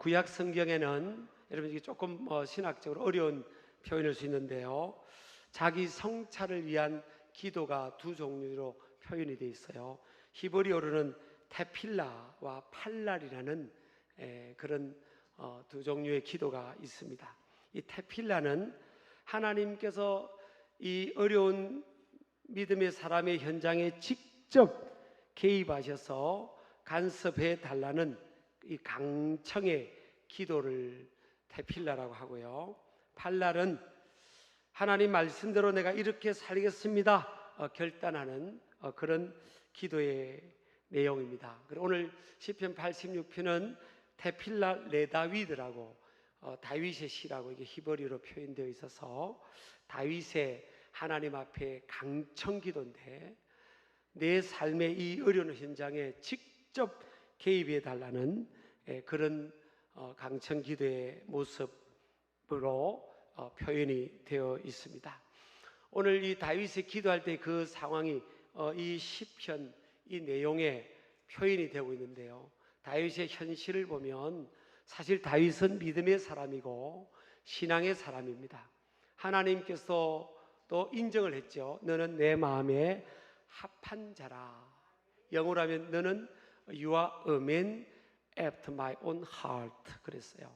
구약 성경에는 여러분 이게 조금 신학적으로 어려운 표현일 수 있는데요. 자기 성찰을 위한 기도가 두 종류로 표현이 되어 있어요. 히브리어로는 테필라와 팔랄이라는 그런 두 종류의 기도가 있습니다. 이 테필라는 하나님께서 이 어려운 믿음의 사람의 현장에 직접 개입하셔서 간섭해 달라는 이 강청의 기도를 테필라라고 하고요. 팔랄은 하나님 말씀대로 내가 이렇게 살겠습니다 결단하는 그런 기도의 내용입니다. 오늘 시편 86편은 테필라 레다위드라고 다윗의 시라고 이게 히브리어로 표현되어 있어서 다윗의 하나님 앞에 강청 기도인데 내 삶의 이 어려운 현장에 직접 개입해 달라는 그런 강청 기도의 모습으로 표현이 되어 있습니다. 오늘 이 다윗이 기도할 때 그 상황이 이 시편 이 내용에 표현이 되고 있는데요. 다윗의 현실을 보면 사실 다윗은 믿음의 사람이고 신앙의 사람입니다. 하나님께서 또 인정을 했죠. 너는 내 마음에 합한 자라. 영어로 하면 너는 You are a man after my own heart 그랬어요.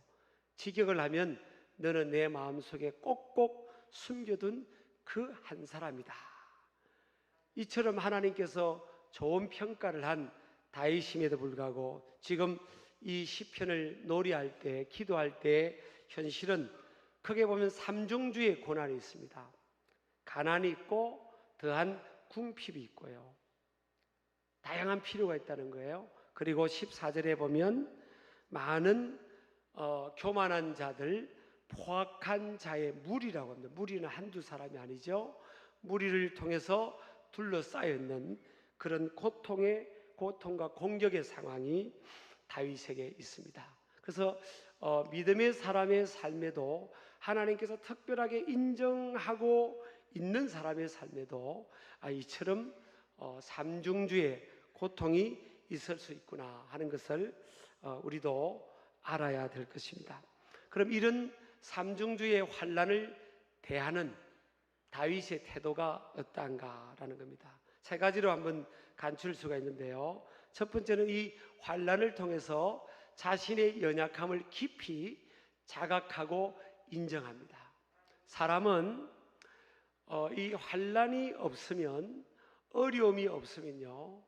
직역을 하면 너는 내 마음속에 꼭꼭 숨겨둔 그 한 사람이다. 이처럼 하나님께서 좋은 평가를 한 다윗임에도 불구하고 지금 이 시편을 노래할 때 기도할 때 현실은 크게 보면 삼중주의 고난이 있습니다. 가난이 있고 더한 궁핍이 있고요. 다양한 필요가 있다는 거예요. 그리고 14절에 보면 많은 교만한 자들, 포악한 자의 무리라고 합니다. 무리는 한두 사람이 아니죠. 무리를 통해서 둘러싸여 있는 그런 고통과 공격의 상황이 다윗에게 있습니다. 그래서 믿음의 사람의 삶에도 하나님께서 특별하게 인정하고 있는 사람의 삶에도 이처럼 삼중주의 고통이 있을 수 있구나 하는 것을 우리도 알아야 될 것입니다. 그럼 이런 삼중주의 환난을 대하는 다윗의 태도가 어떠한가라는 겁니다. 세 가지로 한번 간추릴 수가 있는데요. 첫 번째는 이 환난을 통해서 자신의 연약함을 깊이 자각하고 인정합니다. 사람은 이 환난이 없으면, 어려움이 없으면요,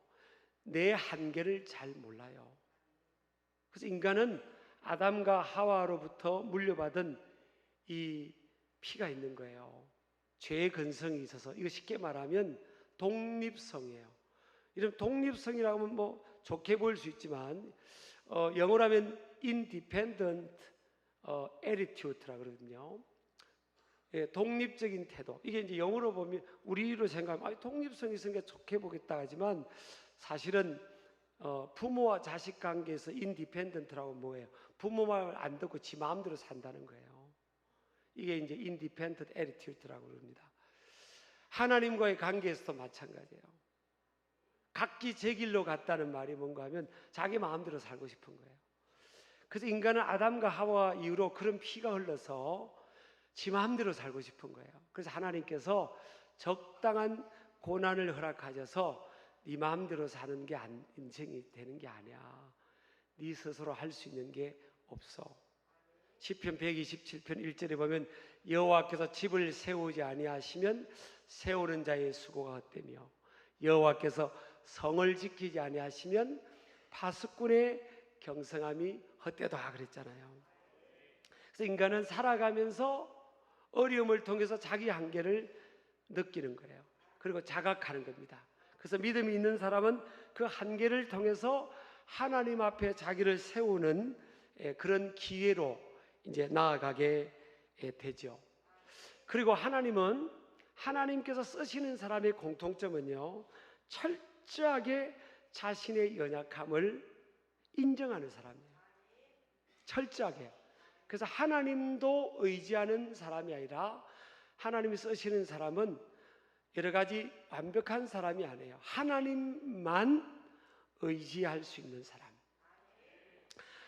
내 한계를 잘 몰라요. 그래서 인간은 아담과 하와로부터 물려받은 이 피가 있는 거예요. 죄의 근성이 있어서, 이거 쉽게 말하면 독립성이에요. 이런 독립성이라고 하면 뭐 좋게 보일 수 있지만 영어로 하면 independent attitude라고 그러거든요. 예, 독립적인 태도. 이게 이제 영어로 보면 우리로 생각하면 독립성이 있으니까 좋게 보겠다 하지만 사실은 부모와 자식 관계에서 independent라고 뭐예요? 부모 말 안 듣고 지 마음대로 산다는 거예요. 이게 이제 independent attitude라고 그럽니다. 하나님과의 관계에서도 마찬가지예요. 각기 제 길로 갔다는 말이 뭔가 하면 자기 마음대로 살고 싶은 거예요. 그래서 인간은 아담과 하와 이후로 그런 피가 흘러서 지 마음대로 살고 싶은 거예요. 그래서 하나님께서 적당한 고난을 허락하셔서 네 마음대로 사는 게 인생이 되는 게 아니야. 네 스스로 할 수 있는 게 없어. 시편 127편 1절에 보면 여호와께서 집을 세우지 아니하시면 세우는 자의 수고가 헛되며 여호와께서 성을 지키지 아니하시면 파수꾼의 경성함이 헛되다 그랬잖아요. 그래서 인간은 살아가면서 어려움을 통해서 자기 한계를 느끼는 거예요. 그리고 자각하는 겁니다. 그래서 믿음이 있는 사람은 그 한계를 통해서 하나님 앞에 자기를 세우는 그런 기회로 이제 나아가게 되죠. 그리고 하나님은 하나님께서 쓰시는 사람의 공통점은요, 철저하게 자신의 연약함을 인정하는 사람이에요. 철저하게. 그래서 하나님도 의지하는 사람이 아니라 하나님이 쓰시는 사람은 여러 가지 완벽한 사람이 아니에요. 하나님만 의지할 수 있는 사람.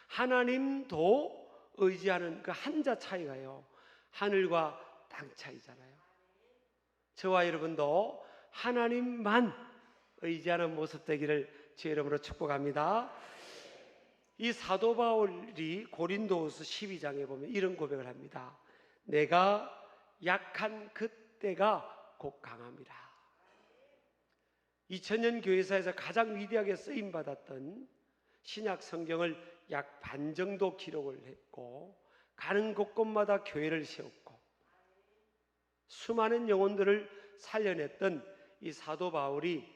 하나님도 의지하는 그 한자 차이가요, 하늘과 땅 차이잖아요. 저와 여러분도 하나님만 의지하는 모습 되기를 주의 이름으로 축복합니다. 이 사도 바울이 고린도후서 12장에 보면 이런 고백을 합니다. 내가 약한 그때가 곧 강함이라. 2000년 교회사에서 가장 위대하게 쓰임받았던 신약 성경을 약 반 정도 기록을 했고, 가는 곳곳마다 교회를 세웠고 수많은 영혼들을 살려냈던 이 사도 바울이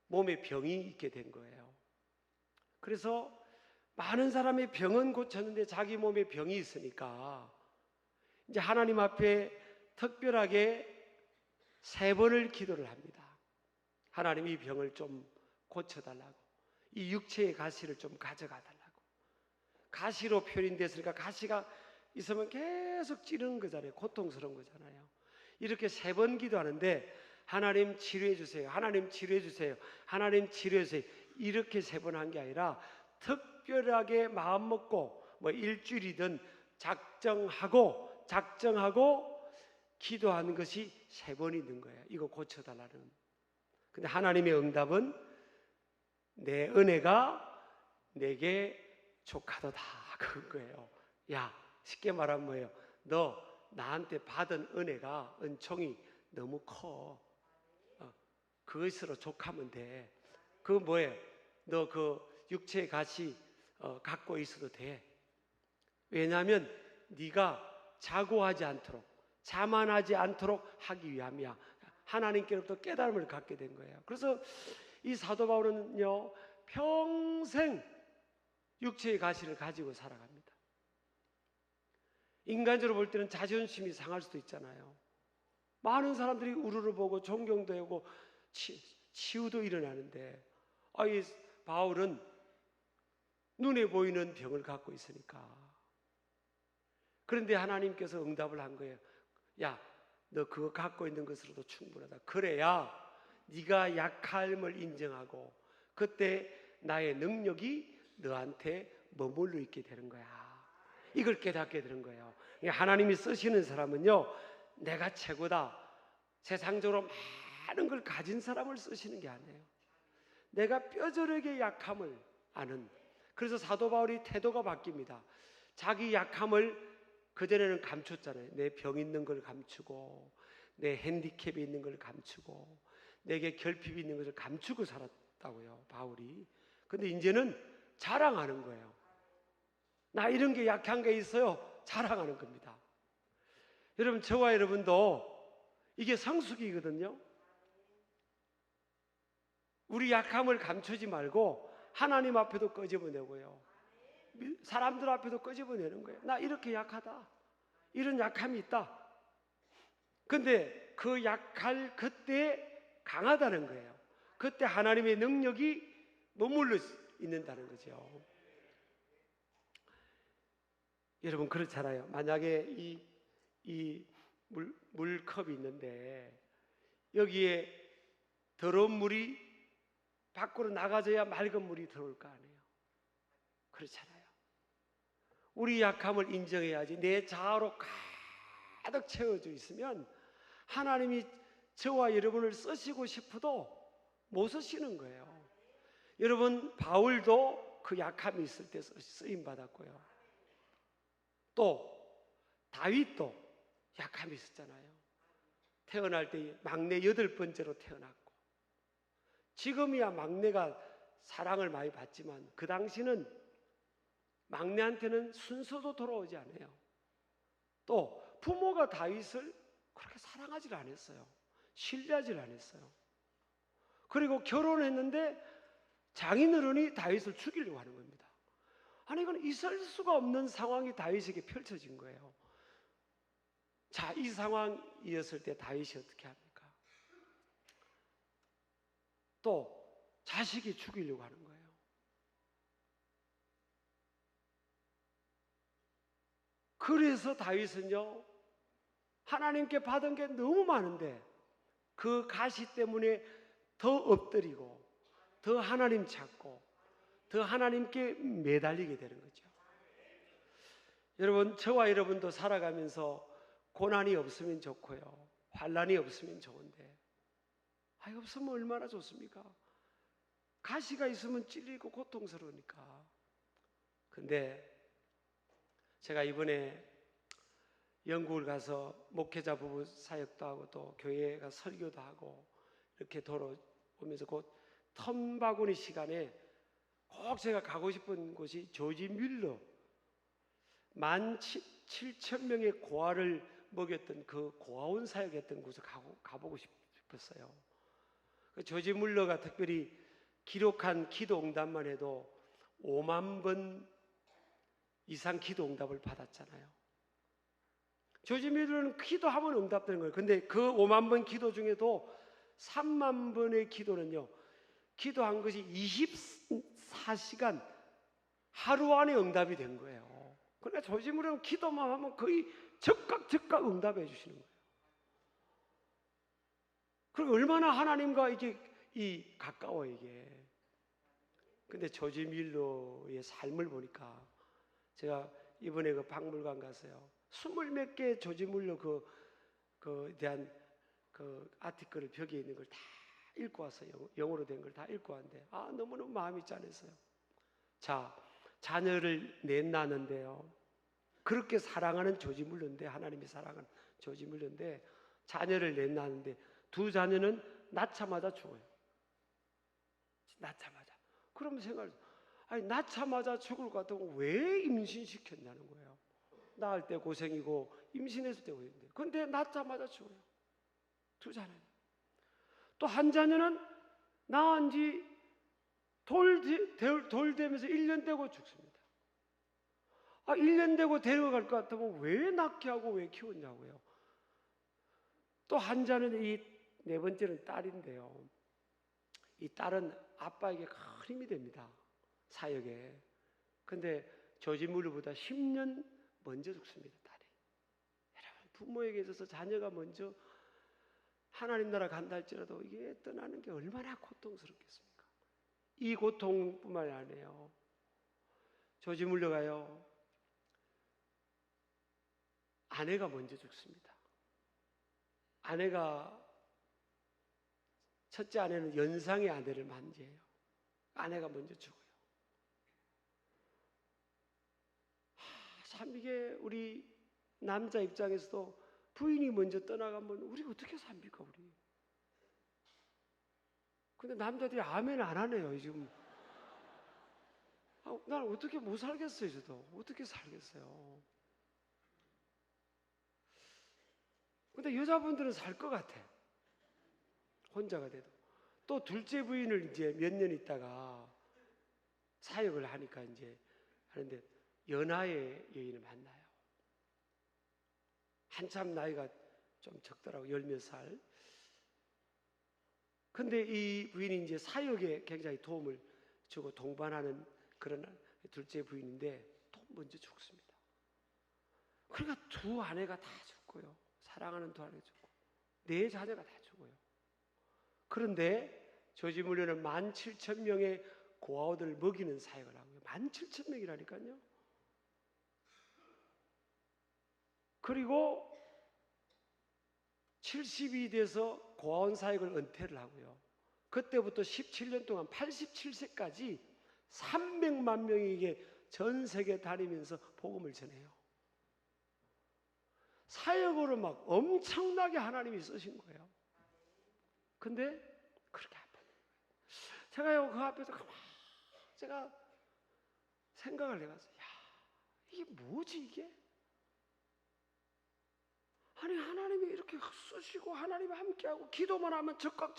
몸에 병이 있게 된 거예요. 그래서 많은 사람의 병은 고쳤는데 자기 몸에 병이 있으니까 이제 하나님 앞에 특별하게 3번을 기도를 합니다. 하나님, 이 병을 좀 고쳐달라고, 이 육체의 가시를 좀 가져가 달라고. 가시로 표현됐으니까 가시가 있으면 계속 찌르는 거잖아요. 고통스러운 거잖아요. 이렇게 3번 기도하는데 하나님 치료해 주세요, 하나님 치료해 주세요, 하나님 치료해 주세요, 이렇게 3번 한 게 아니라 특별하게 마음 먹고 뭐 일주일이든 작정하고 기도하는 것이 3번 있는 거예요. 이거 고쳐달라는. 근데 하나님의 응답은 내 은혜가 내게 족하도다, 그거예요. 야, 쉽게 말하면 뭐예요? 너 나한테 받은 은혜가, 은총이 너무 커. 그것으로 족하면 돼. 그 뭐예요? 너 그 육체의 가시 갖고 있어도 돼. 왜냐하면 네가 자고하지 않도록, 자만하지 않도록 하기 위함이야. 하나님께로부터 깨달음을 갖게 된 거예요. 그래서 이 사도 바울은요, 평생 육체의 가시를 가지고 살아갑니다. 인간적으로 볼 때는 자존심이 상할 수도 있잖아요. 많은 사람들이 우르르 보고 존경도 하고 치유도 일어나는데, 이 바울은 눈에 보이는 병을 갖고 있으니까. 그런데 하나님께서 응답을 한 거예요. 야, 너 그거 갖고 있는 것으로도 충분하다. 그래야 네가 약함을 인정하고 그때 나의 능력이 너한테 머물러 있게 되는 거야. 이걸 깨닫게 되는 거예요. 하나님이 쓰시는 사람은요, 내가 최고다, 세상적으로 많은 걸 가진 사람을 쓰시는 게 아니에요. 내가 뼈저리게 약함을 아는. 그래서 사도 바울이 태도가 바뀝니다. 자기 약함을 그전에는 감췄잖아요. 내 병 있는 걸 감추고, 내 핸디캡이 있는 걸 감추고, 내게 결핍이 있는 것을 감추고 살았다고요, 바울이. 근데 이제는 자랑하는 거예요. 나 이런 게 약한 게 있어요, 자랑하는 겁니다. 여러분, 저와 여러분도 이게 성숙이거든요. 우리 약함을 감추지 말고 하나님 앞에도 끄집어내고요, 사람들 앞에도 끄집어내는 거예요. 나 이렇게 약하다, 이런 약함이 있다. 근데 그 약할 그때 강하다는 거예요. 그때 하나님의 능력이 머물러 있는다는 거죠. 여러분, 그렇잖아요. 만약에 이 물컵이 있는데 여기에 더러운 물이 밖으로 나가져야 맑은 물이 들어올 거 아니에요. 그렇잖아요. 우리 약함을 인정해야지. 내 자아로 가득 채워져 있으면 하나님이 저와 여러분을 쓰시고 싶어도 못 쓰시는 거예요. 여러분, 바울도 그 약함이 있을 때 쓰임 받았고요. 또 다윗도 약함이 있었잖아요. 태어날 때 막내 8번째로 태어났고, 지금이야 막내가 사랑을 많이 받지만 그 당시는 막내한테는 순서도 돌아오지 않아요. 또 부모가 다윗을 그렇게 사랑하지 않았어요. 신뢰하지 않았어요. 그리고 결혼했는데 장인어른이 다윗을 죽이려고 하는 겁니다. 아니, 이건 있을 수가 없는 상황이 다윗에게 펼쳐진 거예요. 자, 이 상황이었을 때 다윗이 어떻게 합니까? 또 자식이 죽이려고 하는 거예요. 그래서 다윗은요, 하나님께 받은 게 너무 많은데 그 가시 때문에 더 엎드리고 더 하나님 찾고 더 하나님께 매달리게 되는 거죠. 여러분, 저와 여러분도 살아가면서 고난이 없으면 좋고요, 환난이 없으면 좋은데, 없으면 얼마나 좋습니까? 가시가 있으면 찔리고 고통스러우니까. 근데 제가 이번에 영국을 가서 목회자 부부 사역도 하고 또 교회 가 설교도 하고 이렇게 돌아오면서 곧 텀바구니 시간에 꼭 제가 가고 싶은 곳이 조지 뮬러, 17,000명의 고아를 먹였던 그 고아원 사역했던 곳에 가보고 싶었어요. 조지 뮬러가 특별히 기록한 기도 응답만 해도 5만 번 이상 기도 응답을 받았잖아요. 조지 뮬러는 기도하면 응답되는 거예요. 근데 그 5만 번 기도 중에도 3만 번의 기도는요, 기도한 것이 24시간 하루 안에 응답이 된 거예요. 그러니까 조지 뮬러는 기도만 하면 거의 즉각 응답해 주시는 거예요. 그리고 얼마나 하나님과 이게 가까워 이게. 근데 조지 뮬러의 삶을 보니까, 제가 이번에 그 박물관 가서요, 20몇 개 조지 뮬러 그에 대한 그 아티클을 벽에 있는 걸 다 읽고 왔어요. 영어로 된 걸 다 읽고 왔는데 너무너무 마음이 짠했어요. 자, 자녀를 넷 낳는데요, 그렇게 사랑하는 조지 뮬러인데, 하나님이 사랑하는 조지 뮬러인데, 자녀를 넷 낳는데 두 자녀는 낳자마자 죽어요. 낳자마자. 그러면 생각을, 낳자마자 죽을 것 같으면 왜 임신시켰냐는 거예요. 낳을 때 고생이고 임신했을 때 고생인데, 근데 낳자마자 죽어요. 두 자녀는. 또 한 자녀는 낳은 지 돌 되면서 1년 되고 죽습니다. 1년 되고 데려갈 것 같으면 왜 낳게 하고 왜 키웠냐고요. 또 한 자는, 이 네 번째는 딸인데요, 이 딸은 아빠에게 큰 힘이 됩니다, 사역에. 근데 조지 뮬러보다 10년 먼저 죽습니다, 딸이. 여러분, 부모에게 있어서 자녀가 먼저 하나님 나라 간다 할지라도 이게 떠나는 게 얼마나 고통스럽겠습니까? 이 고통뿐만 아니에요. 조지 뮬러가요, 아내가 먼저 죽습니다. 첫째 아내는 연상의 아내를 맞이해요. 아내가 먼저 죽어요. 참, 이게 우리 남자 입장에서도 부인이 먼저 떠나가면 우리 어떻게 삽니까, 우리? 근데 남자들이 아멘 안 하네요, 지금. 난 어떻게 못 살겠어요, 저도. 어떻게 살겠어요. 근데 여자분들은 살 것 같아, 혼자가 돼도. 또 둘째 부인을 이제 몇 년 있다가 사역을 하니까 이제 하는데, 연하의 여인을 만나요. 한참 나이가 좀 적더라고, 10몇 살. 근데 이 부인이 이제 사역에 굉장히 도움을 주고 동반하는 그런 둘째 부인인데, 또 먼저 죽습니다. 그러니까 두 아내가 다 죽고요, 사랑하는 두 아내가 죽고 네 자녀가 다 죽어요. 그런데 조지 뮬러는 17,000명의 고아원들을 먹이는 사역을 하고요. 17,000명이라니까요. 그리고 70이 돼서 고아원 사역을 은퇴를 하고요. 그때부터 17년 동안 87세까지 300만 명에게 전 세계 다니면서 복음을 전해요. 사역으로 막 엄청나게 하나님이 쓰신 거예요. 근데 그렇게 아파요. 제가요, 그 앞에서 가만 제가 생각을 해봤어요. 이게 뭐지 이게? 아니, 하나님이 이렇게 쓰시고 하나님이 함께하고 기도만 하면 즉각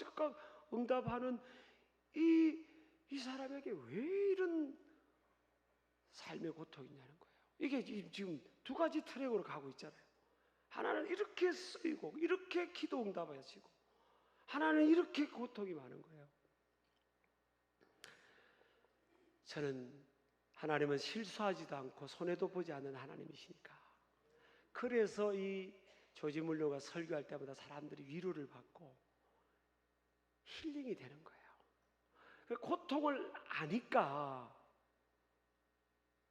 응답하는 이 사람에게 왜 이런 삶의 고통이 있냐는 거예요. 이게 지금 두 가지 트랙으로 가고 있잖아요. 하나는 이렇게 쓰이고 이렇게 기도 응답하시고, 하나는 이렇게 고통이 많은 거예요. 저는 하나님은 실수하지도 않고 손해도 보지 않는 하나님이시니까, 그래서 이 조지 뮬러가 설교할 때마다 사람들이 위로를 받고 힐링이 되는 거예요. 고통을 아니까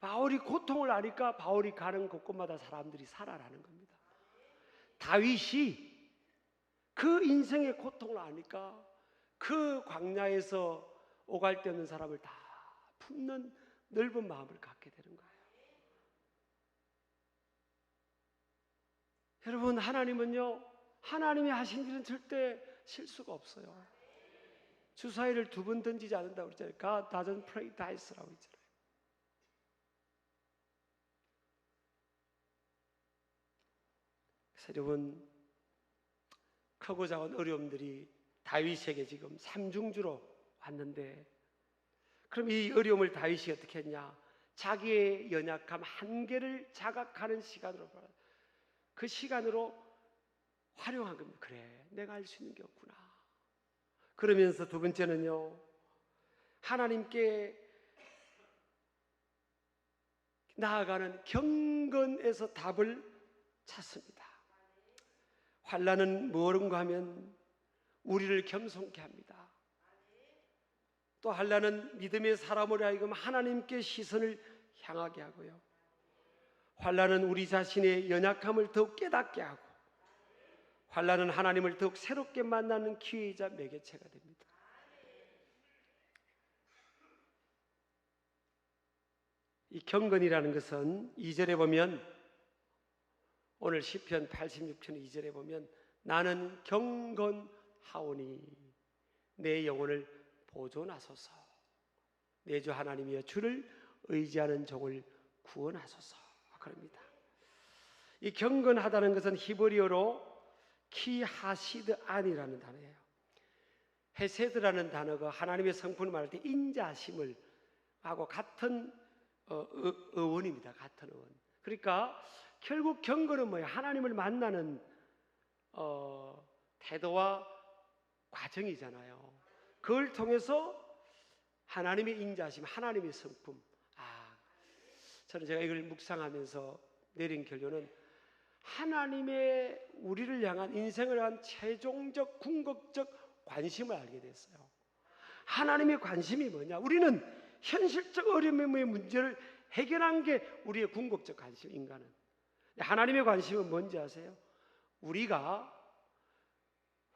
바울이 고통을 아니까 바울이 가는 곳곳마다 사람들이 살아라는 겁니다. 다윗이 그 인생의 고통을 아니까 그 광야에서 오갈 데 없는 사람을 다 품는 넓은 마음을 갖게 되는 거예요. 여러분, 하나님은요, 하나님이 하신 일은 절대 실수가 없어요. 주사위를 2번 던지지 않는다고 그랬잖아요. God doesn't play dice라고 했잖아요. 그래서 여러분, 크고 작은 어려움들이 다윗에게 지금 삼중주로 왔는데, 그럼 이 어려움을 다윗이 어떻게 했냐? 자기의 연약함, 한계를 자각하는 시간으로, 그 시간으로 활용한 겁니다. 그래, 내가 할 수 있는 게 없구나. 그러면서 두 번째는요, 하나님께 나아가는 경건에서 답을 찾습니다. 환난은 무엇인가 하면 우리를 겸손케 합니다. 또 환난은 믿음의 사람으로 하여금 하나님께 시선을 향하게 하고요, 환난은 우리 자신의 연약함을 더욱 깨닫게 하고, 환난은 하나님을 더욱 새롭게 만나는 기회이자 매개체가 됩니다. 이 경건이라는 것은 2절에 보면, 오늘 시편 86편 2절에 보면, 나는 경건하오니 내 영혼을 보존하소서. 내 주 하나님이여, 주를 의지하는 종을 구원하소서. 그럽니다. 이 경건하다는 것은 히브리어로 키하시드 안이라는 단어예요. 헤세드라는 단어가 하나님의 성품을 말할 때 인자심을 하고 같은 어원입니다. 같은 어원. 그러니까 결국 경건은 뭐예요? 하나님을 만나는 태도와 과정이잖아요. 그걸 통해서 하나님의 인자심, 하나님의 성품. 저는 제가 이걸 묵상하면서 내린 결론은, 하나님의 우리를 향한, 인생을 향한 최종적 궁극적 관심을 알게 됐어요. 하나님의 관심이 뭐냐? 우리는 현실적 어려움의 문제를 해결한 게 우리의 궁극적 관심, 인간은. 하나님의 관심은 뭔지 아세요? 우리가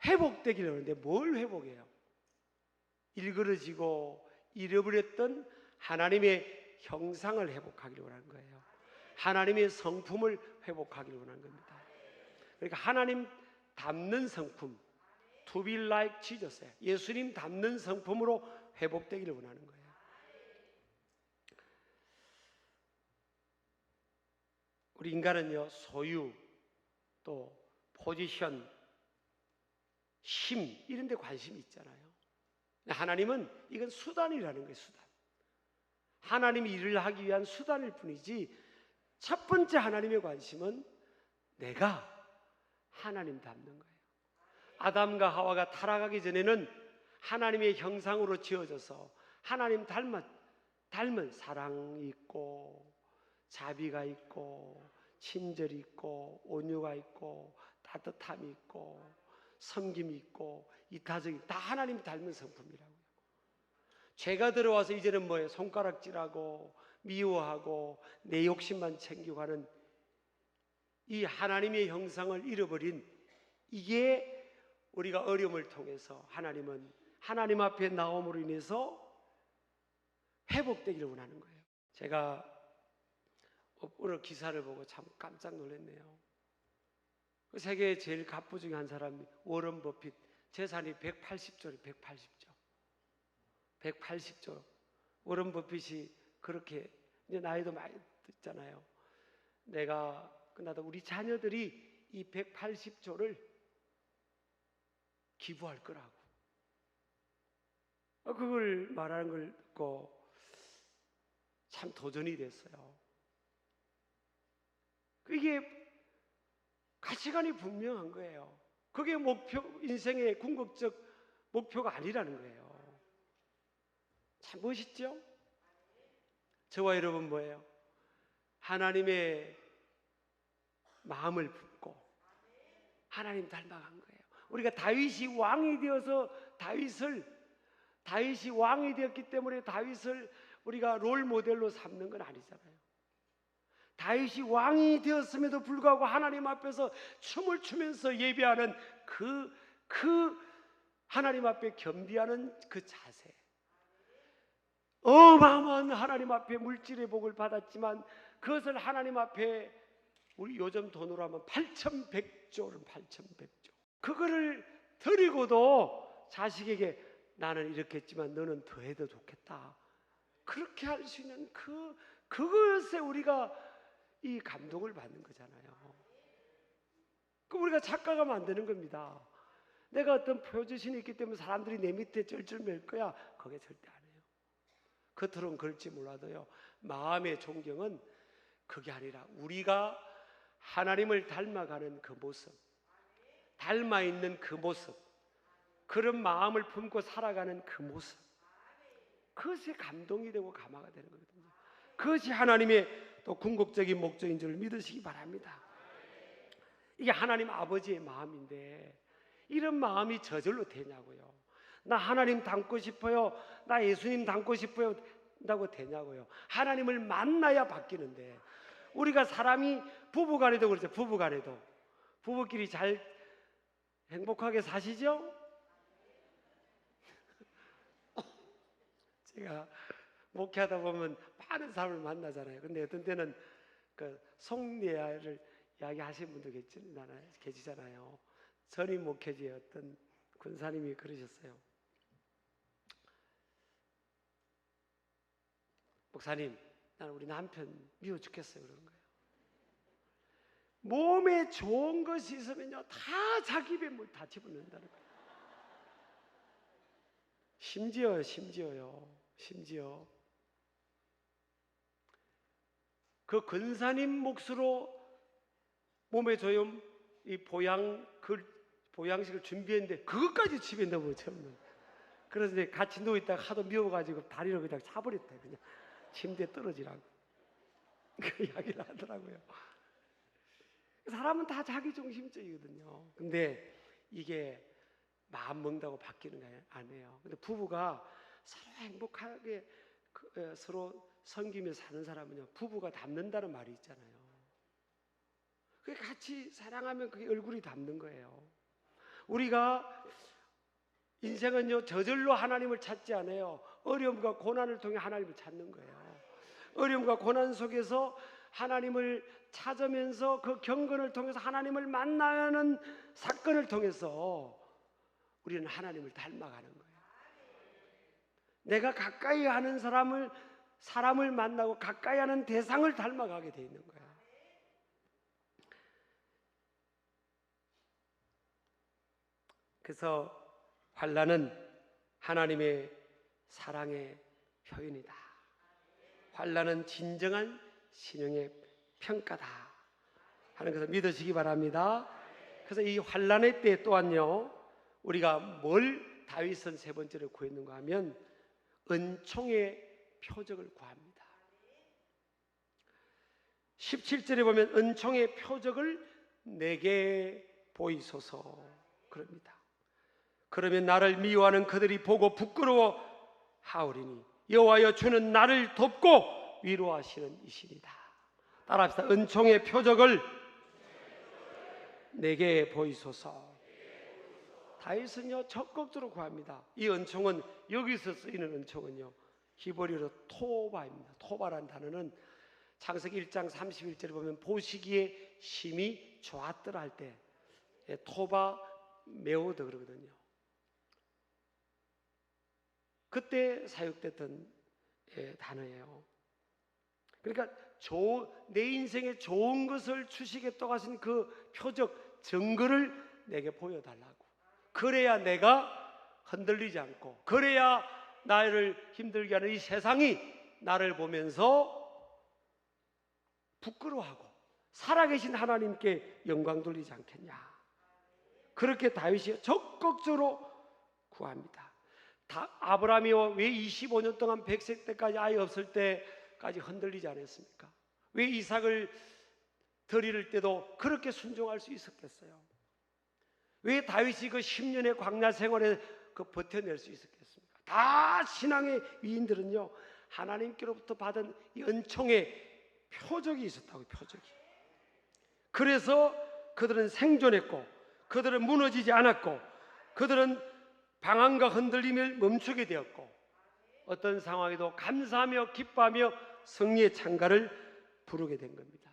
회복되기를 하는데 뭘 회복해요? 일그러지고 잃어버렸던 하나님의 형상을 회복하기를 원하는 거예요. 하나님의 성품을 회복하기를 원하는 겁니다. 그러니까 하나님 닮는 성품, to be like Jesus, 예수님 닮는 성품으로 회복되기를 원하는 거예요. 우리 인간은요, 소유, 또 포지션, 힘, 이런 데 관심이 있잖아요. 하나님은 이건 수단이라는 거예요. 수단. 하나님이 일을 하기 위한 수단일 뿐이지, 첫 번째 하나님의 관심은 내가 하나님 닮는 거예요. 아담과 하와가 타락하기 전에는 하나님의 형상으로 지어져서 하나님 닮은 사랑이 있고, 자비가 있고, 친절이 있고, 온유가 있고, 따뜻함이 있고, 섬김이 있고, 이타적인, 다 하나님 닮은 성품이라고요. 죄가 들어와서 이제는 뭐예요? 손가락질하고 미워하고 내 욕심만 챙기고 하는 이 하나님의 형상을 잃어버린, 이게 우리가 어려움을 통해서 하나님은 하나님 앞에 나옴으로 인해서 회복되기를 원하는 거예요. 제가 오늘 기사를 보고 참 깜짝 놀랐네요. 그 세계 제일 갑부 중에 한 사람이 워런 버핏, 재산이 180조예요. 180조. 워런 버핏이 그렇게, 이제 나이도 많이 됐잖아요. 내가 나도 우리 자녀들이 이 180조를 기부할 거라고. 그걸 말하는 걸 듣고 참 도전이 됐어요. 이게 가치관이 분명한 거예요. 그게 목표, 인생의 궁극적 목표가 아니라는 거예요. 참 멋있죠? 저와 여러분 뭐예요? 하나님의 마음을 품고 하나님 닮아간 거예요. 우리가 다윗이 왕이 되어서 다윗이 왕이 되었기 때문에 다윗을 우리가 롤 모델로 삼는 건 아니잖아요. 다윗이 왕이 되었음에도 불구하고 하나님 앞에서 춤을 추면서 예배하는 그 하나님 앞에 겸비하는 그 자세, 어마어마한 하나님 앞에 물질의 복을 받았지만 그것을 하나님 앞에 우리 요즘 돈으로 하면 8,100조는 8,100조 그거를 드리고도 자식에게 나는 이렇게 했지만 너는 더 해도 좋겠다, 그렇게 할 수 있는 그것에 우리가 이 감동을 받는 거잖아요. 그 우리가 착각하면 안 되는 겁니다. 내가 어떤 표지신이 있기 때문에 사람들이 내 밑에 쩔쩔 맬 거야, 그게 절대 아니에요. 겉으로는 그럴지 몰라도요, 마음의 존경은 그게 아니라 우리가 하나님을 닮아가는 그 모습, 닮아 있는 그 모습, 그런 마음을 품고 살아가는 그 모습, 그것이 감동이 되고 감화가 되는 거거든요. 그것이 하나님의 또 궁극적인 목적인 줄 믿으시기 바랍니다. 이게 하나님 아버지의 마음인데 이런 마음이 저절로 되냐고요. 나 하나님 닮고 싶어요, 나 예수님 닮고 싶어요 라고 되냐고요. 하나님을 만나야 바뀌는데, 우리가 사람이 부부간에도 그렇죠. 부부끼리 잘 행복하게 사시죠? 제가 목회하다 보면 많은 사람을 만나잖아요. 근데 어떤 때는 그 속내를 이야기하시는 분도 계시잖아요. 전임 목회지의 어떤 군사님이 그러셨어요. 목사님, 나는 우리 남편 미워 죽겠어요. 그러는 거예요. 몸에 좋은 것이 있으면요, 다 자기 입에 다 집어넣는다는 거예요. 심지어 그 근사님 몫으로 몸에 좋은 이 보양식을 준비했는데 그것까지 집에 넣어버렸죠. 그래서 이제 같이 누워있다가 하도 미워가지고 다리를 그냥 차버렸다. 그냥 침대에 떨어지라고 그 이야기를 하더라고요. 사람은 다 자기중심적이거든요. 근데 이게 마음 먹는다고 바뀌는 게 아니에요. 근데 부부가 서로 행복하게 서로 섬기며 사는 사람은요, 부부가 닮는다는 말이 있잖아요. 그게 같이 사랑하면 그게 얼굴이 닮는 거예요. 우리가 인생은요, 저절로 하나님을 찾지 않아요. 어려움과 고난을 통해 하나님을 찾는 거예요. 어려움과 고난 속에서 하나님을 찾으면서 그 경건을 통해서 하나님을 만나는 사건을 통해서 우리는 하나님을 닮아가는 거예요. 내가 가까이 하는 사람을 만나고 가까이 하는 대상을 닮아가게 돼 있는 거예요. 그래서 환난은 하나님의 사랑의 표현이다. 환난은 진정한 신령의 평가다 하는 것을 믿으시기 바랍니다. 그래서 이 환난의 때 또한요, 우리가 뭘 다윗은 세 번째로 구했는가 하면 은총의 표적을 구합니다. 17절에 보면 은총의 표적을 내게 보이소서 그럽니다. 그러면 나를 미워하는 그들이 보고 부끄러워 하오리니 여호와여 주는 나를 돕고 위로하시는 이시니다. 따라합시다. 은총의 표적을 내게 보이소서. 다윗은요 적극적으로 구합니다. 이 은총은, 여기서 쓰이는 은총은요 히브리어로 토바입니다. 토바라는 단어는 창세기 1장 31절에 보면 보시기에 심히 좋았더라 할 때 토바 메오드 그러거든요. 그때 사용됐던 단어예요. 그러니까 내 인생에 좋은 것을 주시겠다고 하신 그 표적, 증거를 내게 보여달라고. 그래야 내가 흔들리지 않고, 그래야 나를 힘들게 하는 이 세상이 나를 보면서 부끄러워하고 살아계신 하나님께 영광 돌리지 않겠냐. 그렇게 다윗이 적극적으로 구합니다. 아브라함이 왜 25년 동안 100세 때까지 아이 없을 때까지 흔들리지 않았습니까? 왜 이삭을 드릴 때도 그렇게 순종할 수 있었겠어요? 왜 다윗이 그 10년의 광야 생활에 버텨낼 수 있었겠습니까? 다 신앙의 위인들은요 하나님께로부터 받은 연총의 표적이 있었다고. 표적이. 그래서 그들은 생존했고, 그들은 무너지지 않았고, 그들은 방황과 흔들림을 멈추게 되었고, 어떤 상황에도 감사하며 기뻐하며 승리의 찬가를 부르게 된 겁니다.